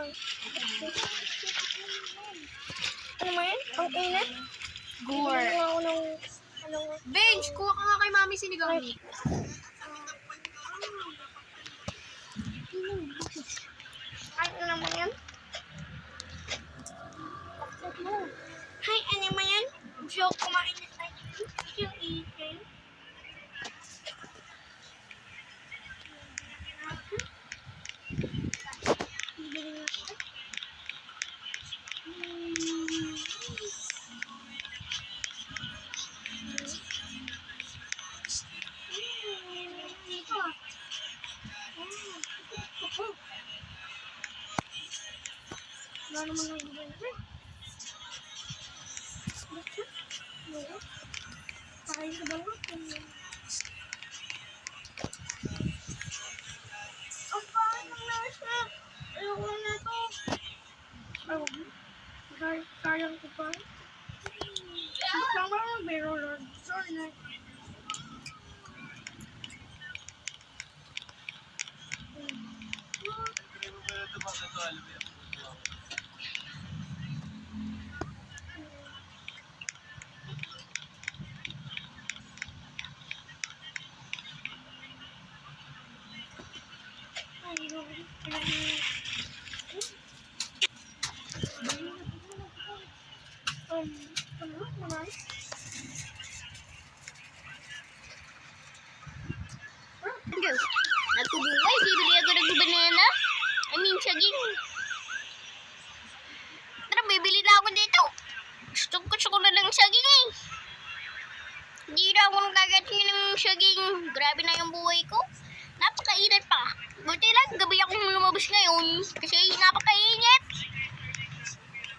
Ano mo yun? Ang init? Gore. Bench, kuha ka nga kay Mami sinigang. Ay, ano mo yan? Hi, ano mo yan? Joke, kumain na tayo. Yung eating. Wala naman ang gubay. Pakain sa bawah. Ang pangit ng lasa. Ayoko na to. Sayang ko pa. Sama mo, pero Lord. Sorry na. Nagkubuhay, bibili ako ng banana. Saging. Tara, bibili na ako dito. Gusto ko na ng saging eh. Hindi na ako nagkagating ng saging. Grabe na yung buhay ko. Napakainit pa. Buti lang, gabi akong lumabas ngayon. Kasi napakainit.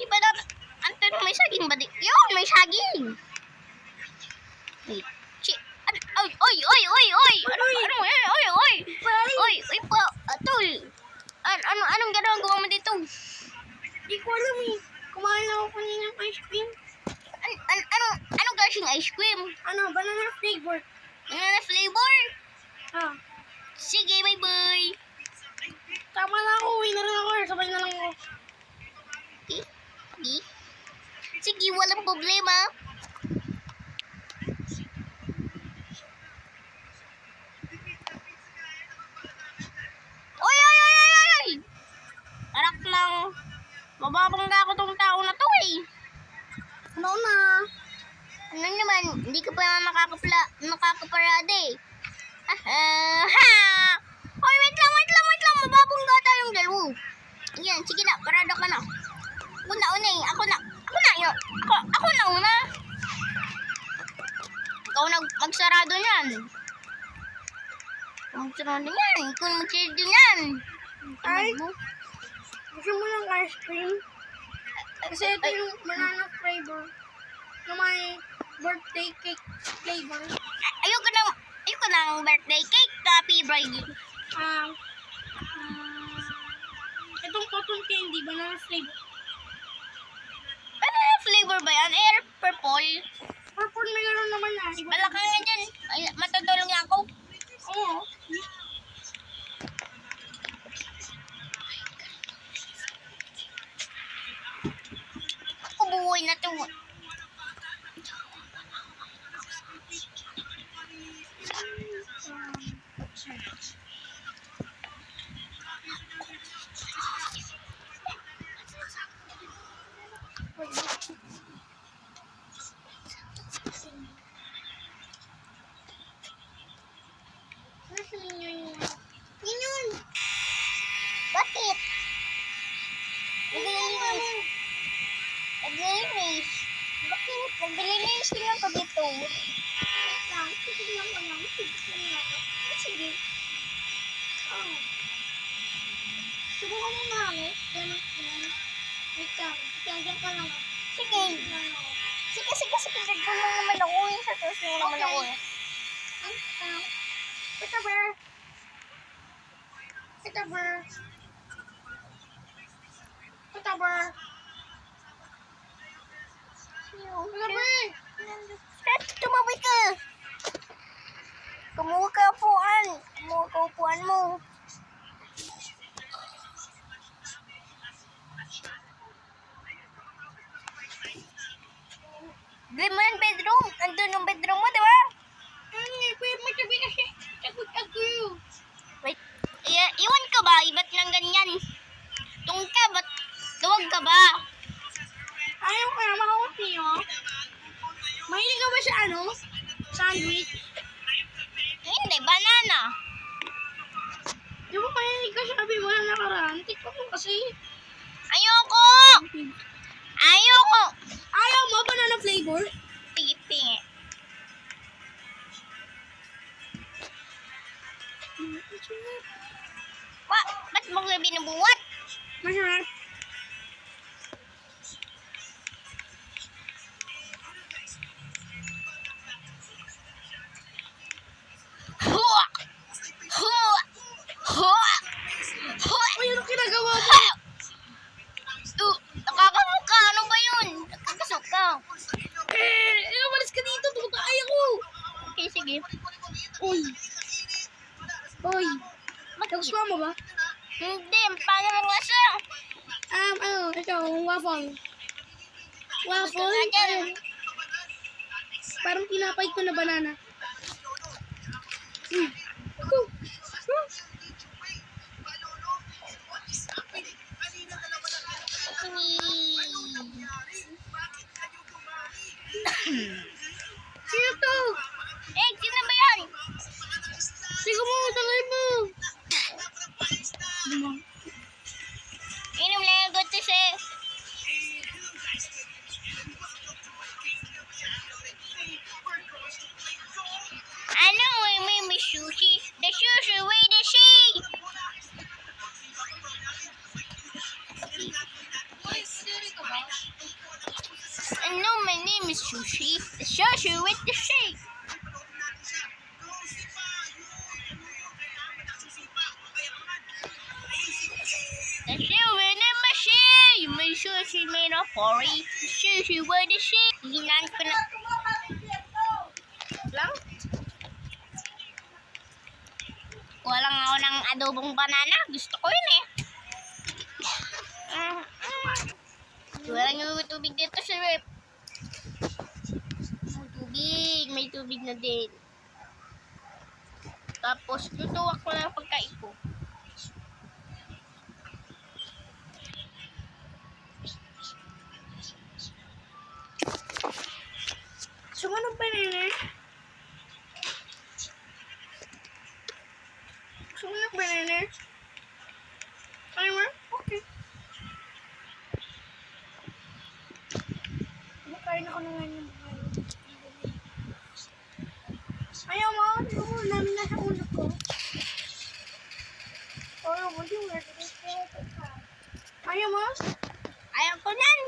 Iba na, Anton, may saging ba? Yun, may saging. Wait. Oy! Oy po, Atul. Anong ginagawa mo dito? Di ko alam eh. Kumain ako kanina ng ice cream. Anong klaseng ice cream? Banana flavor. Banana flavor? Ah, Sige, bye-bye. tama na ako. Uwi na rin ako. Sabay na lang ako. Sige, walang problema. Oy! Anak lang. Mababangga ako tong tao na to eh. Ano na? Ano naman, hindi ka pa nakakaparade. Oy, wait lang. Mababangga tayong dalawa. Yan, sige na, parada ka na. Una eh. Ako na yun. Ako na una. Ikaw magsarado niyan. Magsarado niyan. Ikaw magsarado niyan. Ay, gusto mo ng ice cream? Kasi ito yung banana flavor na may birthday cake flavor. Ayoko ng birthday cake. Happy birthday. Itong cotton candy, banana flavor. Banana flavor ba yan? Air purple. Purple meron naman na. Malakang nga dyan. Ay, matutulong niya ako. Oo. Ako buhay na to. Yun. Bakit? Naglilinis. Bakit? Naglilinis lang pa dito. Sige. Subukan mo malit. Wait lang. Diyan ka lang. Sige. Sige. Nagulong naman ako eh. Sa taas mo naman ako eh. Ito, bear. Tumabi ka. Kumuha ka upuan mo. nakaraan. Tikman mo kasi. Ayoko! Ayoko! Ayaw mo, banana flavor? Pingi-pingi. Ba't mo ko binubuhat? Masarap. Huwa! Huwa! Huwa! Huwa! Uy, ano kinagawa mo? Nakakamukha. Ano ba yun? Nakakasuka. Umalis ka dito. Tumatay ako. Okay, sige. Uy. Uy. Nagustuhan mo ba? Hindi, paano mo nga siya? Ito, waffle. Waffle? Gusto nga dyan. Ayun. Parang tinapay ko na banana. Mm. Sino to? Sino ba yan? Sigo mo, tagay mo. Inom lang yung gusto siya. Ano may sushi? The sushi, wait the she! Ano, my name is Sushi. The sushi with the shake. The sushi in the machine. My sushi made of curry. The sushi with the shake. Hinan ko na. Lang? Walang ako ng adobong banana. Gusto ko yun eh. Walang yung tubig dito sa rep. May tubig na din. Tapos, tutuwak ko lang pagkain ko. So, anong banana? So, anong banana? Ano mo? Okay. Makain ako na nga ng ayaw mo, namin na sa ulo ko. Ayaw mo, di mo na ayaw mo? Ayaw ko nan!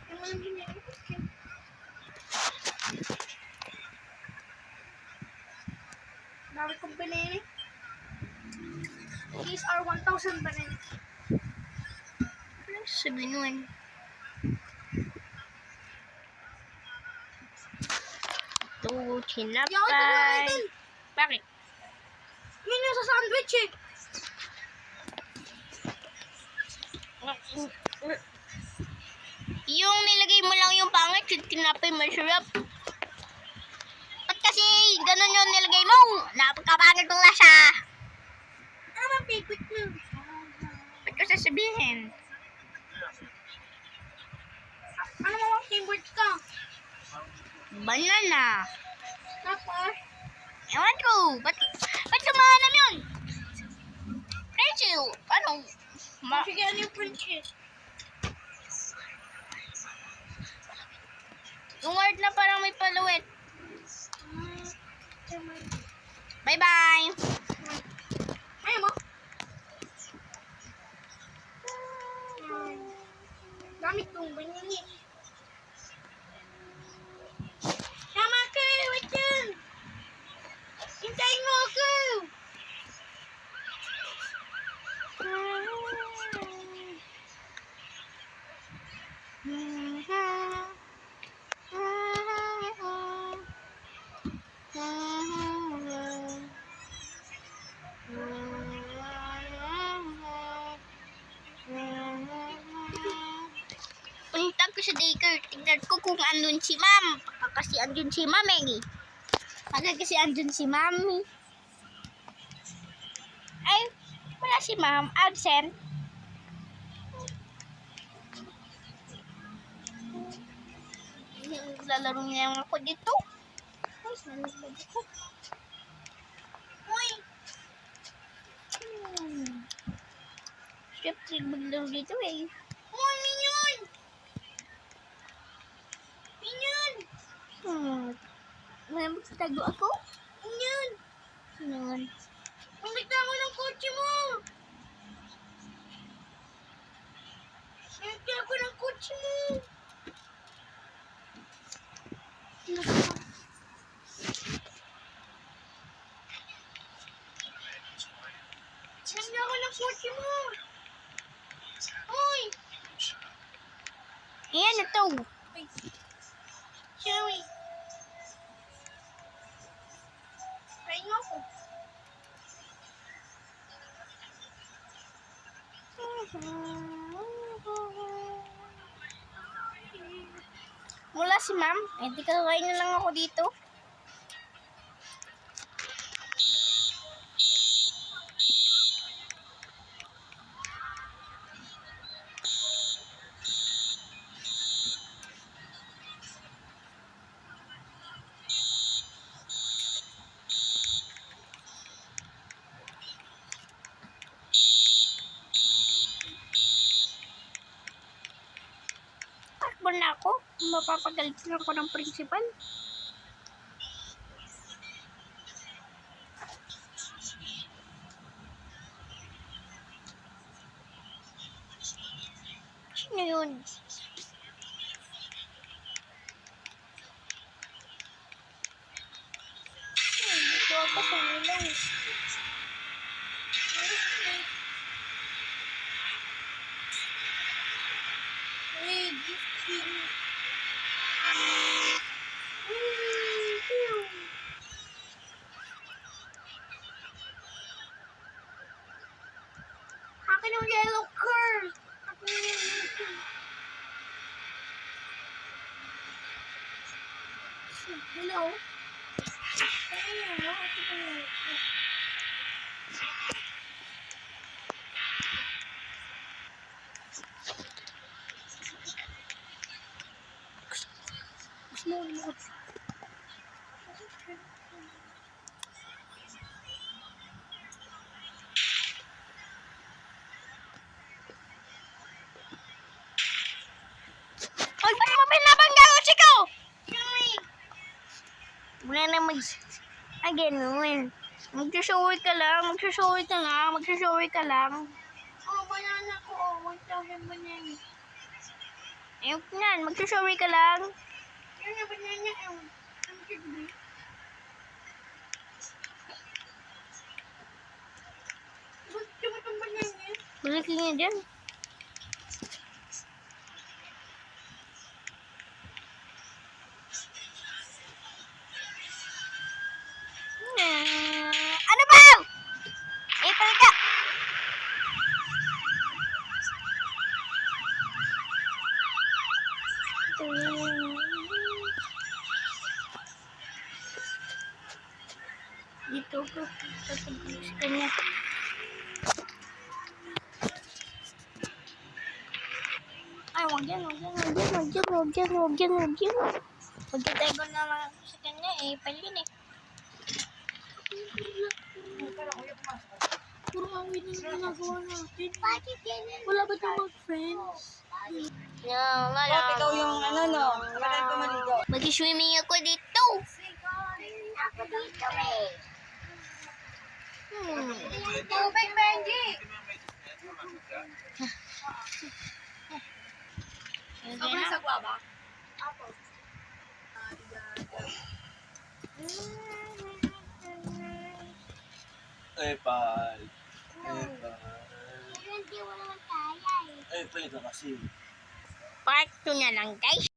Ayaw mo lang binili. Okay. Dami kong binili. These are 1,000 bananas. Ano sabi nun? Ito, Yaw, ito tinapay. ito. Bakit? Yun yung sa sandwich eh. Yung nilagay mo lang yung pangit, yung tinapay masarap. Ba't kasi ganun yung nilagay mo? Napakapangit ng lasa. Ano ang favorite mo? Ba't ko sasabihin? Ano mo ang favorite ka? Banana. Tapos, Ewan ko. Ba't sumahanap yun? Rachel, ano? sige ano yung princess? Yung word na parang may paluwit. Bye-bye. Ayaw mo? Gamit kong banyanin. Tama ka! Wait yan! Hintayin mo ako! Punta ko sa daycare. Tignan ko kung andun si ma'am. Baka kasi andun si ma'am eh. Baka kasi andun si mami. Ay, wala si ma'am. Absent. Lalaro niya ako dito. Ay, saan ba dito? Uy! trip maglaro dito eh. Oh, Minion! Minion! May magtatago ako? Minion! Yun. Nakita ko ng kotse mo! Nakita ko ng kotse mo! Nakita ko ng kotse mo! Uy! Ayan, ito. Uy! Sorry! Try mo ako. Mula si ma'am. Eh, di kakain na lang ako dito. Takbo na ako. Mapapagalitan ako ng principal. Sino yun? Dito ako sa ilaw. Hey, gifting. Akin yung yellow car. Akin yung yellow car. Hello? Hello? Ay, ba't mo pinabangga ko, Chico? Sorry. Wala na again, magsusuwi ka lang, magsusuwi ka lang. Oh, banana ko. Oh, 1,000 banana. Ayun yan, magsusuwi ka lang. Yan na banana. Ang cute ba? Gusto mo itong banana? Balik ka nga dyan. Ano ba? Pala ka. Dito ko. Tatagis ka niya. Ay, wag yan. Wag tayo naman sa kanya eh. Palin eh. Puro away na yung ginagawa natin. Bakit yan? Wala ba tayong mag-friends? Bakit Ikaw yung ano no, kapatid ko maligo. mag-swimming ako dito. Ako dito eh. Hmm. Tubig, Benji! Ako na sa guwaba? Ako. Epal. Hindi wala kaya eh. Epal ka kasi. Part 2 na lang guys.